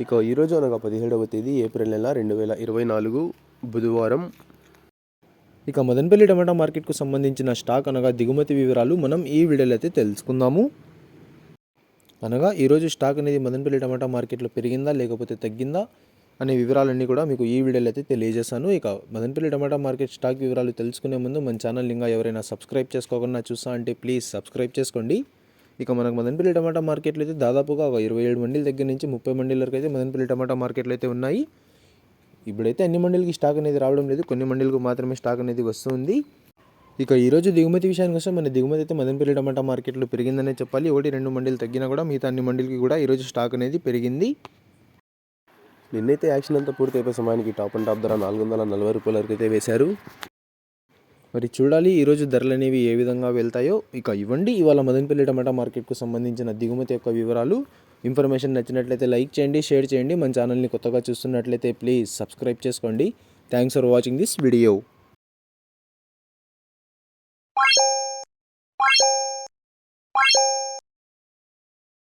ఇక ఈరోజు అనగా 17వ తేదీ ఏప్రిల్ నెల 2024 బుధవారం. ఇక మదనపల్లి టమాటా మార్కెట్కు సంబంధించిన స్టాక్ అనగా దిగుమతి వివరాలు మనం ఈ వీడియోలో అయితే తెలుసుకుందాము. అనగా ఈరోజు స్టాక్ అనేది మదనపల్లి టమాటా మార్కెట్లో పెరిగిందా లేకపోతే తగ్గిందా అనే వివరాలన్నీ కూడా మీకు ఈ వీడియోలో అయితే తెలియజేస్తాను. ఇక మదనపల్లి టమాటా మార్కెట్ స్టాక్ వివరాలు తెలుసుకునే ముందు మన ఛానల్ ఇంకా ఎవరైనా సబ్స్క్రైబ్ చేసుకోకుండా చూస్తా అంటే ప్లీజ్ సబ్స్క్రైబ్ చేసుకోండి. ఇక మనకు మదనపల్లి టమాటా మార్కెట్లో అయితే దాదాపుగా 27 మండీల దగ్గర నుంచి 30 మండీల వరకు అయితే మదనపల్లి టమాటా మార్కెట్లో అయితే ఉన్నాయి. ఇప్పుడైతే అన్ని మండీలకి స్టాక్ అనేది రావడం లేదు, కొన్ని మండీలకు మాత్రమే స్టాక్ అనేది వస్తుంది. ఇక ఈరోజు దిగుమతి విషయానికి వస్తే మన దిగుమతి అయితే మదనపల్లి టమాటా మార్కెట్లో పెరిగిందనే చెప్పాలి. 1-2 మండీలు తగ్గినా కూడా మిగతా అన్ని మండీలకి కూడా ఈరోజు స్టాక్ అనేది పెరిగింది. నిన్నైతే యాక్షన్ అంతా పూర్తి అయిపోయే సమయానికి టాప్ అండ్ టాప్ ధర 440 రూపాయల వరకు అయితే వేశారు. మరి చూడాలి ఈరోజు ధరలు అనేవి ఏ విధంగా వెళ్తాయో. ఇక ఇవ్వండి ఇవాళ మదనపల్లి టమాటా మార్కెట్కు సంబంధించిన దిగుమతి యొక్క వివరాలు. ఇన్ఫర్మేషన్ నచ్చినట్లయితే లైక్ చేయండి, షేర్ చేయండి. మన ఛానల్ని కొత్తగా చూస్తున్నట్లయితే ప్లీజ్ సబ్స్క్రైబ్ చేసుకోండి. Thanks for watching this video.